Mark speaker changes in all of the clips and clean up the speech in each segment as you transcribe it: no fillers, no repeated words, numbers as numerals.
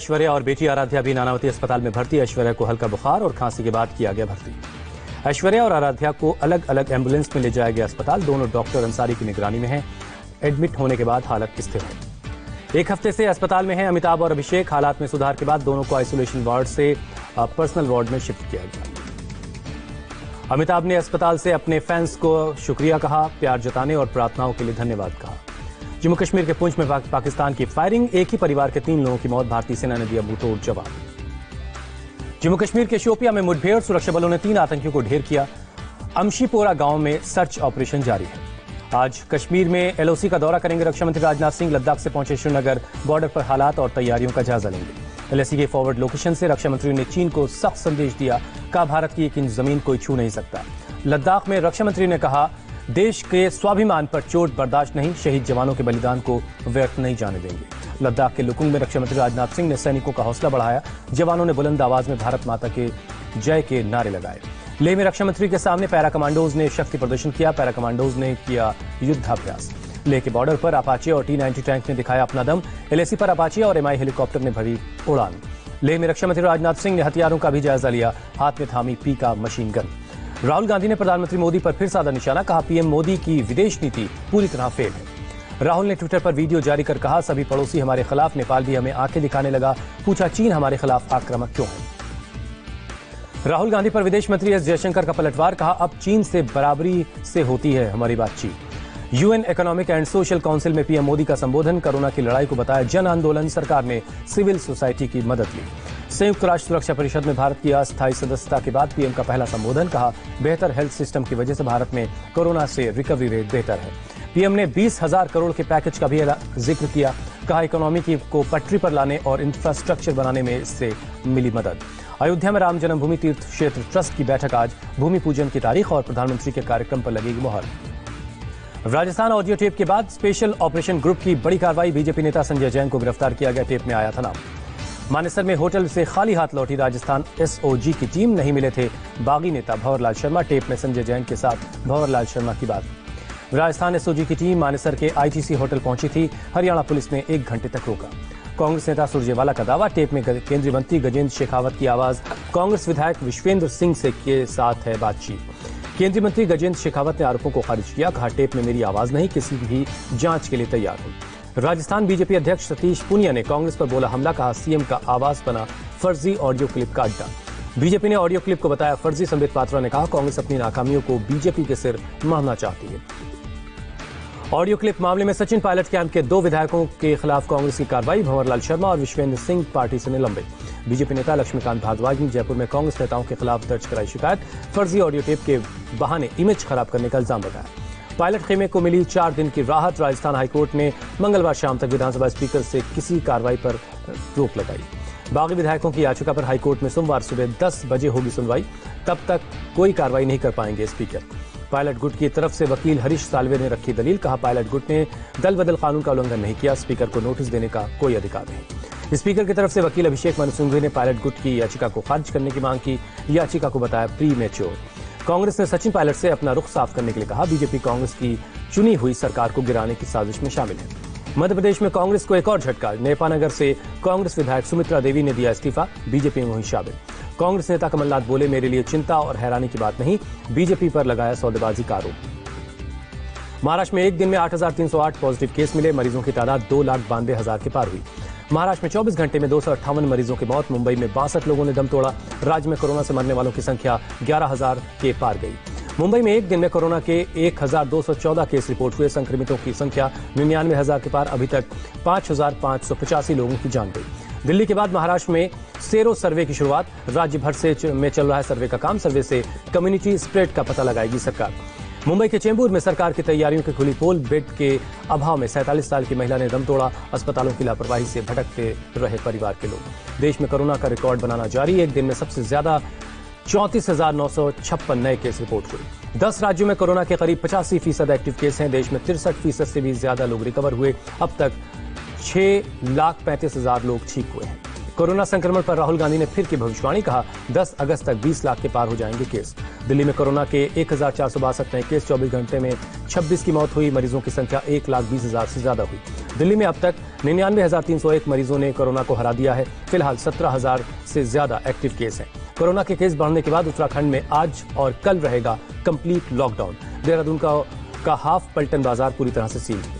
Speaker 1: ऐश्वर्या और बेटी आराध्या भी नानावती अस्पताल में भर्ती। ऐश्वर्या को हल्का बुखार और खांसी के बाद किया गया भर्ती। ऐश्वर्या और आराध्या को अलग अलग एम्बुलेंस में ले जाया गया अस्पताल। दोनों डॉक्टर अंसारी की निगरानी में हैं। एडमिट होने के बाद हालत स्थिर है। एक हफ्ते से अस्पताल में हैं अमिताभ और अभिषेक। हालात में सुधार के बाद दोनों को आइसोलेशन वार्ड से पर्सनल वार्ड में शिफ्ट किया गया। अमिताभ ने अस्पताल से अपने फैंस को शुक्रिया कहा, प्यार जताने और प्रार्थनाओं के लिए धन्यवाद कहा। जम्मू कश्मीर के पुंछ में पाकिस्तान की फायरिंग, एक ही परिवार के 3 लोगों की मौत, भारतीय सेना ने दिया मुंहतोड़ जवाब। जम्मू कश्मीर के शोपियां में मुठभेड़, सुरक्षा बलों ने 3 आतंकियों को ढेर किया। अमशीपोरा गांव में सर्च ऑपरेशन जारी है। आज कश्मीर में एलओसी का दौरा करेंगे रक्षा मंत्री राजनाथ सिंह। लद्दाख से पहुंचे श्रीनगर, बॉर्डर पर हालात और तैयारियों का जायजा लेंगे। एलएसी के फॉरवर्ड लोकेशन से रक्षा मंत्री ने चीन को सख्त संदेश दिया, कहा भारत की एक इंच जमीन कोई छू नहीं सकता। लद्दाख में रक्षा मंत्री ने कहा, देश के स्वाभिमान पर चोट बर्दाश्त नहीं, शहीद जवानों के बलिदान को व्यर्थ नहीं जाने देंगे। लद्दाख के लुकुंग में रक्षा मंत्री राजनाथ सिंह ने सैनिकों का हौसला बढ़ाया। जवानों ने बुलंद आवाज में भारत माता के जय के नारे लगाए। लेह में रक्षा मंत्री के सामने पैरा कमांडोज ने शक्ति प्रदर्शन किया। पैरा कमांडोज ने किया युद्धाभ्यास। लेह के बॉर्डर पर अपाचे और T-90 टैंक ने दिखाया अपना दम। एलएसी पर अपाचे और MI हेलीकॉप्टर ने भरी उड़ान। लेह में रक्षा मंत्री राजनाथ सिंह ने हथियारों का भी जायजा लिया। हाथ में थामी पीका मशीन गन। राहुल गांधी ने प्रधानमंत्री मोदी पर फिर साधा निशाना, कहा पीएम मोदी की विदेश नीति पूरी तरह फेल है। राहुल ने ट्विटर पर वीडियो जारी कर कहा, सभी पड़ोसी हमारे खिलाफ, नेपाल भी हमें आंखें दिखाने लगा। पूछा, चीन हमारे खिलाफ आक्रामक क्यों है? राहुल गांधी पर विदेश मंत्री एस जयशंकर का पलटवार, कहा अब चीन से बराबरी से होती है हमारी बातचीत। UN economic and social council में पीएम मोदी का संबोधन, कोरोना की लड़ाई को बताया जन आंदोलन, सरकार ने सिविल सोसाइटी की मदद ली। संयुक्त राष्ट्र सुरक्षा परिषद में भारत की अस्थायी सदस्यता के बाद पीएम का पहला संबोधन, कहा बेहतर हेल्थ सिस्टम की वजह से भारत में कोरोना से रिकवरी रेट बेहतर है। पीएम ने 20,000 करोड़ के पैकेज का भी जिक्र किया, कहा इकोनॉमी को पटरी पर लाने और इंफ्रास्ट्रक्चर बनाने में इससे मिली मदद। अयोध्या में राम जन्मभूमि तीर्थ क्षेत्र ट्रस्ट की बैठक आज, भूमि पूजन की तारीख और प्रधानमंत्री के कार्यक्रम पर लगेगी मुहर। राजस्थान ऑडियो टेप के बाद स्पेशल ऑपरेशन ग्रुप की बड़ी कार्रवाई, बीजेपी नेता संजय जैन को गिरफ्तार किया गया। टेप में आया था नाम। मानेसर में होटल से खाली हाथ लौटी राजस्थान SOG की टीम, नहीं मिले थे बागी नेता भंवरलाल शर्मा। टेप में संजय जैन के साथ भंवरलाल शर्मा की बात। राजस्थान SOG की टीम मानेसर के ITC होटल पहुंची थी। हरियाणा पुलिस ने 1 घंटे तक रोका। कांग्रेस नेता सुरजेवाला का दावा, टेप में केंद्रीय मंत्री गजेंद्र शेखावत की आवाज। कांग्रेस विधायक विश्वेंद्र सिंह से के साथ है बातचीत। केंद्रीय मंत्री गजेंद्र शेखावत ने आरोपों को खारिज किया, कहा टेप में मेरी आवाज नहीं, किसी भी जांच के लिए तैयार हूं। राजस्थान बीजेपी अध्यक्ष सतीश पूनिया ने कांग्रेस पर बोला हमला, कहा सीएम का आवाज बना फर्जी ऑडियो क्लिप का अड्डा। बीजेपी ने ऑडियो क्लिप को बताया फर्जी। संबित पात्रा ने कहा कांग्रेस अपनी नाकामियों को बीजेपी के सिर मारना चाहती है। ऑडियो क्लिप मामले में सचिन पायलट कैंप के 2 विधायकों के खिलाफ कांग्रेस की कार्रवाई, भंवरलाल शर्मा और विश्वेंद्र सिंह पार्टी से निलंबित। बीजेपी नेता लक्ष्मीकांत भारद्वाज ने जयपुर में कांग्रेस नेताओं के खिलाफ दर्ज कराई शिकायत, फर्जी ऑडियो टेप के बहाने इमेज खराब करने का इल्जाम लगाया। पायलट खेमे को मिली 4 दिन की राहत। राजस्थान हाईकोर्ट ने मंगलवार शाम तक विधानसभा स्पीकर से किसी कार्रवाई पर रोक लगाई। बागी विधायकों की याचिका पर हाईकोर्ट में सोमवार सुबह 10 बजे होगी सुनवाई, तब तक कोई कार्रवाई नहीं कर पाएंगे स्पीकर। पायलट गुट की तरफ से वकील हरीश साल्वे ने रखी दलील, कहा पायलट गुट ने दल बदल कानून का उल्लंघन नहीं किया, स्पीकर को नोटिस देने का कोई अधिकार नहीं। स्पीकर की तरफ से वकील अभिषेक मनु सिंघवी ने पायलट गुट की याचिका को खारिज करने की मांग की। याचिका को बताया प्रीमेच्योर। कांग्रेस ने सचिन पायलट से अपना रुख साफ करने के लिए कहा। बीजेपी कांग्रेस की चुनी हुई सरकार को गिराने की साजिश में शामिल है। मध्य प्रदेश में कांग्रेस को एक और झटका, नेपानगर से कांग्रेस विधायक सुमित्रा देवी ने दिया इस्तीफा, बीजेपी में हुई शामिल। कांग्रेस नेता कमलनाथ बोले मेरे लिए चिंता और हैरानी की बात नहीं, बीजेपी पर लगाया सौदेबाजी का आरोप। महाराष्ट्र में एक दिन में 8,308 पॉजिटिव केस मिले, मरीजों की तादाद 2,92,000 के पार हुई। महाराष्ट्र में 24 घंटे में 258 मरीजों की मौत, मुंबई में 62 लोगों ने दम तोड़ा। राज्य में कोरोना से मरने वालों की संख्या 11,000 के पार गई। मुंबई में एक दिन में कोरोना के 1,214 केस रिपोर्ट हुए, संक्रमितों की संख्या 99,000 के पार। अभी तक 5,585 लोगों की जान गई। दिल्ली के बाद महाराष्ट्र में सेरो सर्वे की शुरुआत, राज्य भर में चल रहा है सर्वे का काम। सर्वे से कम्युनिटी स्प्रेड का पता लगाएगी सरकार। मुंबई के चेंबूर में सरकार की तैयारियों की खुली पोल, बेड के अभाव में 47 साल की महिला ने दम तोड़ा। अस्पतालों की लापरवाही से भटकते रहे परिवार के लोग। देश में कोरोना का रिकॉर्ड बनाना जारी, एक दिन में सबसे ज्यादा 34,956 नए केस रिपोर्ट हुए। 10 राज्यों में कोरोना के करीब 85% एक्टिव केस हैं। देश में 63% से भी ज्यादा लोग रिकवर हुए। अब तक 6,35,000 लोग ठीक हुए हैं। कोरोना संक्रमण पर राहुल गांधी ने फिर की भविष्यवाणी, कहा 10 अगस्त तक 20 लाख के पार हो जाएंगे केस। दिल्ली में कोरोना के 1,462 नए केस, 24 घंटे में 26 की मौत हुई। मरीजों की संख्या 1,20,000 से ज्यादा हुई। दिल्ली में अब तक 99,301 मरीजों ने कोरोना को हरा दिया है। फिलहाल 17,000 से ज्यादा एक्टिव केस हैं। कोरोना के केस बढ़ने के बाद उत्तराखंड में आज और कल रहेगा कंप्लीट लॉकडाउन। देहरादून का हाफ पल्टन बाजार पूरी तरह से सील है।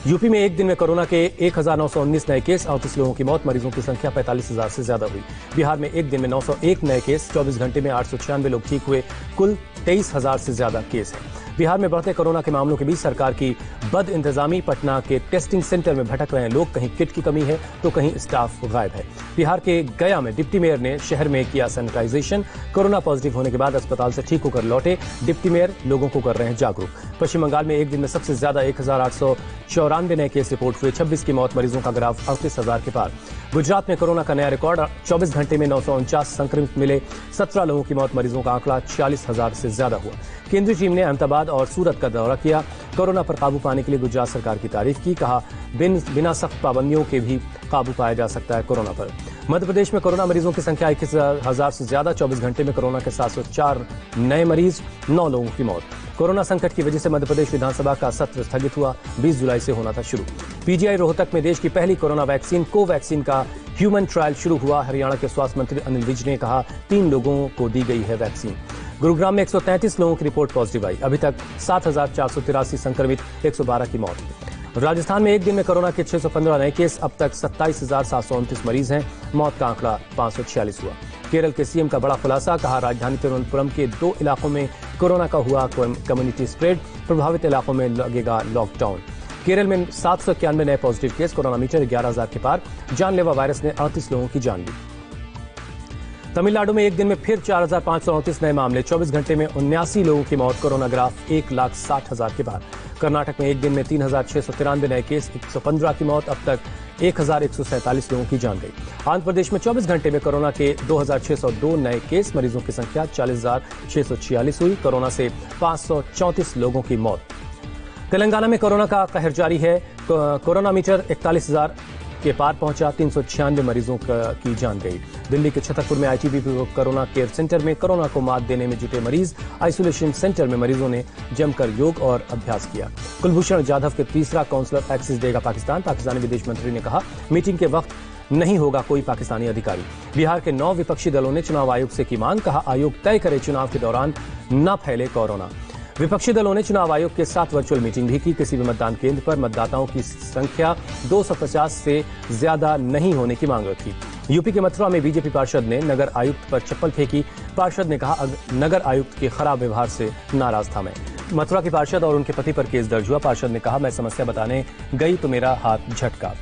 Speaker 1: यूपी में एक दिन में कोरोना के 1,919 नए केस, 38 लोगों की मौत, मरीजों की संख्या 45,000 से ज्यादा हुई। बिहार में एक दिन में 901 नए केस, 24 घंटे में 896 लोग ठीक हुए, कुल 23,000 से ज्यादा केस हैं। बिहार में बढ़ते कोरोना के मामलों के बीच सरकार की बद इंतजामी, पटना के टेस्टिंग सेंटर में भटक रहे लोग, कहीं किट की कमी है तो कहीं स्टाफ गायब है। बिहार के गया में डिप्टी मेयर ने शहर में किया सैनिटाइजेशन। कोरोना पॉजिटिव होने के बाद अस्पताल से ठीक होकर लौटे डिप्टी मेयर लोगों को कर रहे हैं जागरूक। पश्चिम बंगाल में एक दिन में सबसे ज्यादा 1,894 नए केस रिपोर्ट हुए, 26 की मौत, मरीजों का ग्राफ 38,000 के पार। गुजरात में कोरोना का नया रिकॉर्ड, 24 घंटे में 949 संक्रमित मिले, 17 लोगों की मौत, मरीजों का आंकड़ा 46,000 से ज्यादा हुआ। केंद्रीय टीम ने अहमदाबाद और सूरत का दौरा किया। कोरोना पर काबू पाने के लिए गुजरात सरकार की तारीफ की। कहा बिना सख्त पाबंदियों के भी काबू पाया जा सकता है कोरोना पर। मध्य प्रदेश में कोरोना मरीजों की संख्या 21,000 से ज्यादा, 24 घंटे में कोरोना के 704 नए मरीज, 9 लोगों की मौत। कोरोना संकट की वजह से मध्य प्रदेश विधानसभा का सत्र स्थगित हुआ, 20 जुलाई से होना था शुरू। पीजीआई रोहतक में देश की पहली कोरोना वैक्सीन कोवैक्सीन का ह्यूमन ट्रायल शुरू हुआ। हरियाणा के स्वास्थ्य मंत्री अनिल विज ने कहा 3 लोगों को दी गई है वैक्सीन। गुरुग्राम में 133 लोगों की रिपोर्ट पॉजिटिव आई, अभी तक 7,483 संक्रमित, 112 की मौत। राजस्थान में एक दिन में कोरोना के 615 नए केस, अब तक 27,729 मरीज हैं, मौत का आंकड़ा 546 हुआ। केरल के सीएम का बड़ा खुलासा, कहा राजधानी तिरुवनंतपुरम के 2 इलाकों में कोरोना का हुआ कम्युनिटी स्प्रेड, प्रभावित इलाकों में लगेगा लॉकडाउन। केरल में 791 नए पॉजिटिव केस, कोरोना मीटर 11,000 के पार, जानलेवा वायरस ने 38 लोगों की जान ली। तमिलनाडु में एक दिन में फिर 4,529 नए मामले, 24 घंटे में 79 लोगों की मौत, कोरोना ग्राफ 1,60,000 के पार। कर्नाटक में एक दिन में 3,693 नए केस, 115 की मौत, अब तक 1,147 लोगों की जान गई। आंध्र प्रदेश में 24 घंटे में कोरोना के 2,602 नए केस, मरीजों की संख्या 40,646 हुई, कोरोना से 534 लोगों की मौत। तेलंगाना में कोरोना का कहर जारी है, कोरोना मीटर 41,000 के पार पहुंचा, 396 मरीजों की जान गई। दिल्ली के छतरपुर में आईटीबीपी कोरोना केयर सेंटर में कोरोना को मात देने में जुटे मरीज, आइसोलेशन सेंटर में मरीजों ने जमकर योग और अभ्यास किया। कुलभूषण जाधव के तीसरा काउंसलर एक्सिस देगा पाकिस्तान, पाकिस्तानी विदेश मंत्री ने कहा मीटिंग के वक्त नहीं होगा कोई पाकिस्तानी अधिकारी। बिहार के 9 विपक्षी दलों ने चुनाव आयोग से की मांग, कहा आयोग तय करे चुनाव के दौरान न फैले कोरोना। विपक्षी दलों ने चुनाव आयोग के साथ वर्चुअल मीटिंग भी की। किसी भी मतदान केंद्र पर मतदाताओं की संख्या 250 से ज्यादा नहीं होने की मांग रखी। यूपी के मथुरा में बीजेपी पार्षद ने नगर आयुक्त पर चप्पल फेंकी। पार्षद ने कहा नगर आयुक्त के खराब व्यवहार से नाराज था मैं। मथुरा की पार्षद और उनके पति पर केस दर्ज हुआ। पार्षद ने कहा मैं समस्या बताने गई तो मेरा हाथ झटका।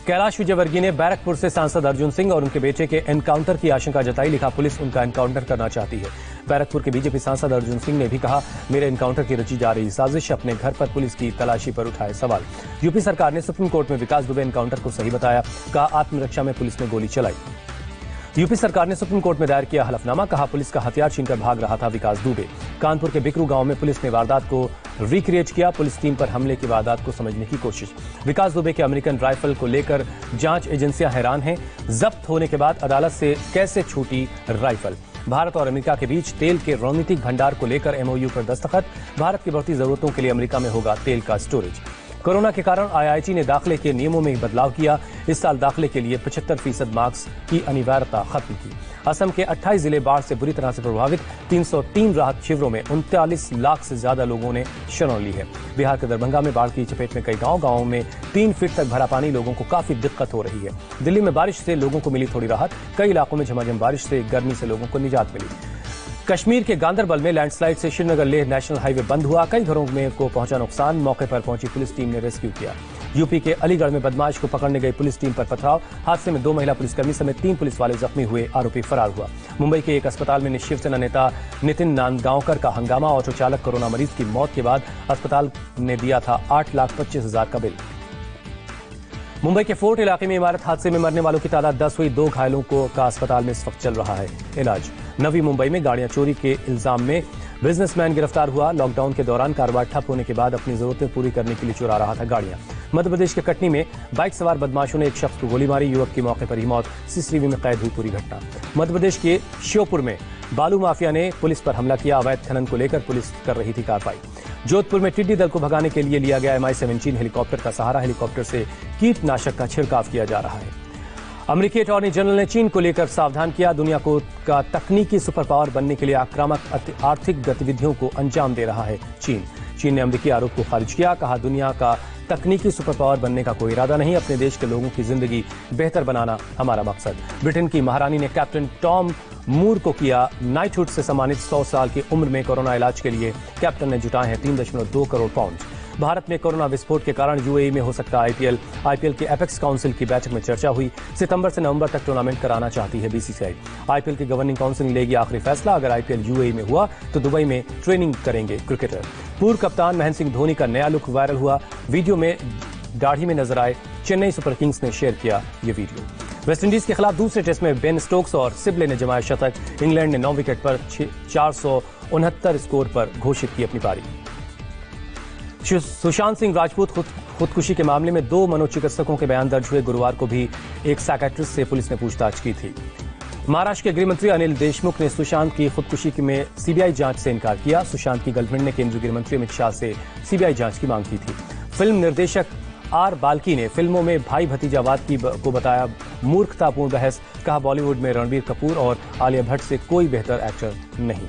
Speaker 1: कैलाश विजयवर्गीय ने बैरकपुर से सांसद अर्जुन सिंह और उनके बेटे के एनकाउंटर की आशंका जताई, लिखा पुलिस उनका एनकाउंटर करना चाहती है। बैरकपुर के बीजेपी सांसद अर्जुन सिंह ने भी कहा मेरे एनकाउंटर की रची जा रही साजिश, अपने घर पर पुलिस की तलाशी पर उठाए सवाल। यूपी सरकार ने सुप्रीम कोर्ट में विकास दुबे एनकाउंटर को सही बताया, कहा आत्मरक्षा में पुलिस ने गोली चलाई। यूपी सरकार ने सुप्रीम कोर्ट में दायर किया हलफनामा, कहा पुलिस का हथियार छीनकर भाग रहा था विकास दुबे। कानपुर के बिकरू गांव में पुलिस ने वारदात को रिक्रिएट किया, पुलिस टीम पर हमले की वारदात को समझने की कोशिश। विकास दुबे के अमेरिकन राइफल को लेकर जांच एजेंसियां हैरान हैं, जब्त होने के बाद अदालत से कैसे छूटी राइफल। भारत और अमेरिका के बीच तेल के रणनीतिक भंडार को लेकर एमओयू पर दस्तखत, भारत की बढ़ती जरूरतों के लिए अमेरिका में होगा तेल का स्टोरेज। कोरोना के कारण आईआईटी ने दाखिले के नियमों में बदलाव किया, इस साल दाखिले के लिए 75% मार्क्स की अनिवार्यता खत्म की। असम के 28 जिले बाढ़ से बुरी तरह से प्रभावित, 303 राहत शिविरों में 39 लाख से ज्यादा लोगों ने शरण ली है। बिहार के दरभंगा में बाढ़ की चपेट में कई गांवों में 3 फीट तक भरा पानी, लोगों को काफी दिक्कत हो रही है। दिल्ली में बारिश से लोगों को मिली थोड़ी राहत, कई इलाकों में झमाझम बारिश से गर्मी से लोगों को निजात मिली। कश्मीर के गांदरबल में लैंडस्लाइड से श्रीनगर लेह नेशनल हाईवे बंद हुआ, कई घरों में को पहुंचा नुकसान, मौके पर पहुंची पुलिस टीम ने रेस्क्यू किया। यूपी के अलीगढ़ में बदमाश को पकड़ने गई पुलिस टीम पर पथराव, हादसे में 2 महिला पुलिसकर्मी समेत 3 पुलिस वाले जख्मी हुए, आरोपी फरार हुआ। मुंबई के एक अस्पताल में शिवसेना नेता नितिन नांदगांवकर का हंगामा, ऑटो चालक कोरोना मरीज की मौत के बाद अस्पताल ने दिया था 8,25,000 का बिल। मुंबई के फोर्ट इलाके में इमारत हादसे में मरने वालों की तादाद 10 हुई, 2 घायलों का अस्पताल में इस वक्त चल रहा है इलाज। नवी मुंबई में गाड़ियां चोरी के इल्जाम में बिजनेसमैन गिरफ्तार हुआ। लॉकडाउन के दौरान कारोबार ठप होने के बाद अपनी जरूरतें पूरी करने के लिए चुरा रहा था गाड़ियां। मध्य प्रदेश के कटनी में बाइक सवार बदमाशों ने एक शख्स को गोली मारी। युवक की मौके पर ही मौत। सीसीटीवी में कैद हुई पूरी घटना। मध्य प्रदेश के श्योपुर में बालू माफिया ने पुलिस पर हमला किया। अवैध खनन को लेकर पुलिस कर रही थी कार्रवाई। जोधपुर में टिड्डी दल को भगाने के लिए लिया गया MI-17 हेलीकॉप्टर का सहारा। हेलीकॉप्टर से कीटनाशक का छिड़काव किया जा रहा है। अमेरिकी अटॉर्नी जनरल ने चीन को लेकर सावधान किया। दुनिया का तकनीकी सुपर पावर बनने के लिए आक्रामक आर्थिक गतिविधियों को अंजाम दे रहा है चीन ने अमेरिकी आरोप को खारिज किया। कहा, दुनिया का तकनीकी सुपर पावर बनने का कोई इरादा नहीं। अपने देश के लोगों की जिंदगी बेहतर बनाना हमारा मकसद। ब्रिटेन की महारानी ने कैप्टन टॉम मूर को किया नाइटहुड से सम्मानित। 100 साल की उम्र में कोरोना इलाज के लिए कैप्टन ने जुटाए हैं 3.2 करोड़ पाउंड। भारत में कोरोना विस्फोट के कारण UAE में हो सकता आईपीएल की एपेक्स काउंसिल की बैठक में चर्चा हुई। सितंबर से नवंबर तक टूर्नामेंट कराना चाहती है BCCI। आईपीएल की गवर्निंग काउंसिल लेगी आखिरी फैसला। अगर आईपीएल UAE में हुआ तो दुबई में ट्रेनिंग करेंगे क्रिकेटर। पूर्व कप्तान महेंद्र सिंह धोनी का नया लुक वायरल हुआ। वीडियो में दाढ़ी में नजर आए। चेन्नई सुपर किंग्स ने शेयर किया ये वीडियो। वेस्टइंडीज के खिलाफ दूसरे टेस्ट में बेन स्टोक्स और सिबले ने जमाया शतक। इंग्लैंड ने 9 विकेट पर 469 स्कोर पर घोषित की अपनी पारी। सुशांत सिंह राजपूत खुदकुशी के मामले में 2 मनोचिकित्सकों के बयान दर्ज हुए। गुरुवार को भी एक साइकियाट्रिस्ट से पुलिस ने पूछताछ की थी। महाराष्ट्र के गृहमंत्री अनिल देशमुख ने सुशांत की खुदकुशी में CBI जांच से इनकार किया। सुशांत की गर्लफ्रेंड ने केंद्रीय गृहमंत्री अमित शाह से CBI जांच की मांग की थी। फिल्म निर्देशक R बाल्की ने फिल्मों में भाई भतीजावाद को बताया मूर्खतापूर्ण बहस। कहा, बॉलीवुड में रणबीर कपूर और आलिया भट्ट से कोई बेहतर एक्टर नहीं।